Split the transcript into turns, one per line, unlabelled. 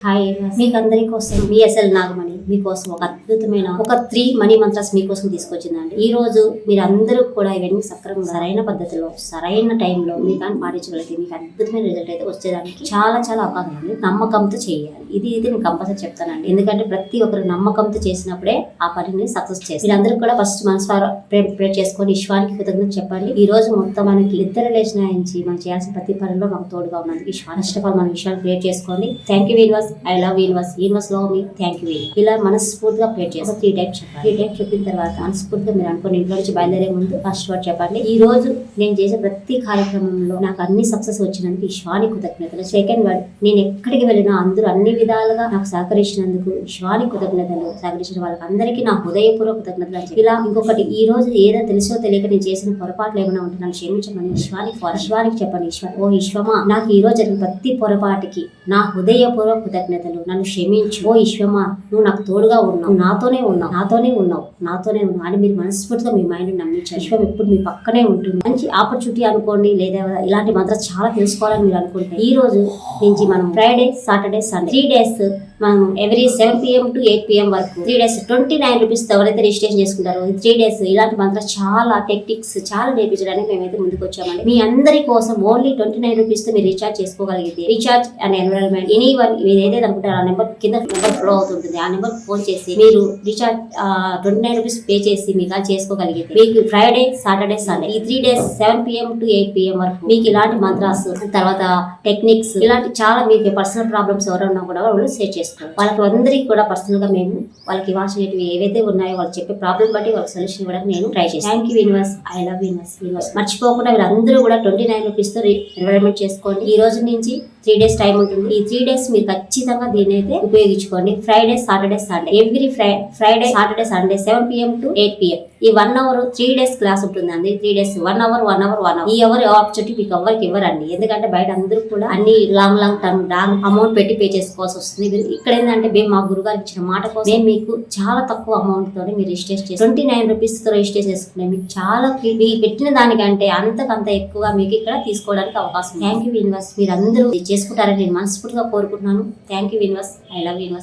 Hi, మీకు అందరి కోసం బిఎస్ఎల్ నాగమణి మీకోసం ఒక అద్భుతమైన ఒక 3 మనీ మంత్రాస్ మీకోసం తీసుకొచ్చిందండి. ఈ రోజు మీరు అందరూ కూడా ఇవన్నీ సక్రమంగా సరైన పద్ధతిలో సరైన టైంలో మీరు కానీ పాటించగలిగితే మీకు అద్భుతమైన రిజల్ట్ అయితే వచ్చేదానికి చాలా అవకాశం ఉంది. నమ్మకంతో చేయాలి. ఇది నేను కంపల్సరీ చెప్తానండి. ఎందుకంటే ప్రతి ఒక్కరు నమ్మకంతో చేసినప్పుడే ఆ పనిని సక్సెస్ చేస్తారు. మీరందరూ కూడా ఫస్ట్ మనస్వార ప్రేర్ చేసుకొని ఈశ్వానికి కృతజ్ఞత చెప్పండి. ఈ రోజు మొత్తం మనకి నిద్ర లేచిన నుంచి మనం చేయాల్సిన ప్రతి పనిలో మాకు తోడుగా ఉన్నందుకు ఈశ్వాన్ ఫస్ట్ ఆఫ్ ఆల్ మన విషయాన్ని ప్రేర్ చేసుకోండి. Thank you universe, I love universe love me, thank you. ఇలా మనస్ఫూర్తిగా ప్రేర్ చేసి 3 టైమ్స్ చెప్పాలి. 3 టైమ్స్ చెప్పిన తర్వాత మనస్ఫూర్తిగా మీరు అనుకోండి. ఇంట్లో నుంచి బయలుదేరే ముందు ఫస్ట్ వర్డ్ చెప్పండి. ఈ రోజు నేను చేసే ప్రతి కార్యక్రమంలో నాకు అన్ని సక్సెస్ వచ్చినందుకు ఈశ్వాని కృతజ్ఞతలు. సెకండ్ వర్డ్, నేను ఎక్కడికి వెళ్ళినా అందరూ అన్ని విధాలుగా నాకు సహకరించినందుకు ఈశ్వాని కృతజ్ఞతలు. సహకరించిన వాళ్ళకి అందరికీ నా హృదయపూర్వక కృతజ్ఞతలు. ఇలా ఇంకొకటి, ఈ రోజు ఏదో తెలుసో తెలియక నేను చేసిన పొరపాట్లు ఏమైనా ఉంటే నన్ను క్షమించమని ఈశ్వానికి చెప్పండి. ఓ ఈశ్వమా, నాకు ఈ రోజు జరిగిన ప్రతి పొరపాటికి నా హృదయపూర్వక కృతజ్ఞతలు. నన్ను క్షమించు. ఓ ఈశ్వమా, నువ్వు నాకు తోడుగా ఉన్నావు, నాతోనే ఉన్నావు అని మీరు మనస్ఫూర్తిగా మీ మైండ్ నమ్మించారు. ఈశ్వం ఎప్పుడు మీ పక్కనే ఉంటుంది. మంచి ఆపర్చునిటీ అనుకోండి, లేదా ఇలాంటి మంత్రాలు చాలా తెలుసుకోవాలని మీరు అనుకుంటే ఈ రోజు నుంచి మనం ఫ్రైడే, సాటర్డే, సండే 3 డేస్ మనం ఎవ్రీ 7 PM to 8 PM వరకు 3 డేస్ 29 రూపీస్ ఎవరైతే రిజిస్ట్రేషన్ చేసుకుంటారో ఈ 3 డేస్ ఇలాంటి మంత్రాలు చాలా టెక్నిక్స్ చాలా నేర్పించడానికి మేమైతే ముందుకు వచ్చామండి. మీ అందరి కోసం ఓన్లీ 29 రూపీస్ తో మీరు రీఛార్జ్ చేసుకోగలిగితే రీఛార్జ్ అండ్ ఎన్విరాన్మెంట్ ఎనీవన్ మీరు ఏదైతే అనుకుంటారో ఆ నెంబర్ కింద నెంబర్ ఫ్లో అవుతుంటుంది. ఆ నెంబర్ ఫోన్ చేసి మీరు రీఛార్జ్ 29 రూపీస్ పే చేసి మీకు అది చేసుకోగలిగితే మీకు ఫ్రైడే, సాటర్డే, సండే ఈ 3 డేస్ 7 PM to 8 PM వరకు మీకు ఇలాంటి మంత్రాస్ తర్వాత టెక్నిక్స్ ఇలాంటి చాలా మీకు పర్సనల్ ప్రాబ్లమ్స్ ఎవరన్నా కూడా వాళ్ళు షేర్ చేసుకోవాలి. వాళ్ళకి అందరికీ కూడా పర్సనల్ గా మేము వాళ్ళకి ఇవ్వాల్సినవి ఏవైతే ఉన్నాయో వాళ్ళు చెప్పే ప్రాబ్లం బట్టి వాళ్ళకి సొల్యూషన్ ఇవ్వడానికి నేను ట్రై చేస్తాను. Thank you universe, I love universe. మర్చిపోకుండా వీళ్ళందరూ కూడా 29 రూపీస్ తో ఎన్విరాన్మెంట్ చేసుకోండి. ఈ రోజు నుంచి 3 డేస్ టైం ఉంటుంది. ఈ 3 డేస్ మీరు ఖచ్చితంగా దీన్ని అయితే ఉపయోగించుకోండి. Friday, Saturday, Sunday every Friday, Saturday, Sunday 7 PM to 8 PM ఈ 1 hour 3 డేస్ క్లాస్ ఉంటుందండి. 3 డేస్ 1 hour ఈ అవర్ ఆపర్చునిటీ మీకు ఎవరికి ఇవ్వరండి. ఎందుకంటే బయట అందరూ కూడా అన్ని లాంగ్ టర్మ్ అమౌంట్ పెట్టి పే చేసుకోవాల్సి వస్తుంది. ఇక్కడ ఏంటంటే మేము మా గురుగారు ఇచ్చిన మాట కోసం మేము మీకు చాలా తక్కువ అమౌంట్ తోనే మీరు రిజిస్టర్ చేసి 29 రూపీస్ తో రిజిస్టర్ చేసుకునే మీకు చాలా మీరు పెట్టిన దానికంటే అంతకంత ఎక్కువ మీకు ఇక్కడ తీసుకోవడానికి అవకాశం. థ్యాంక్ యూ యూనివర్స్, మీరు అందరూ చేసుకుంటారని నేను మనస్ఫూర్తిగా కోరుకుంటున్నాను. Thank you universe, I love universe.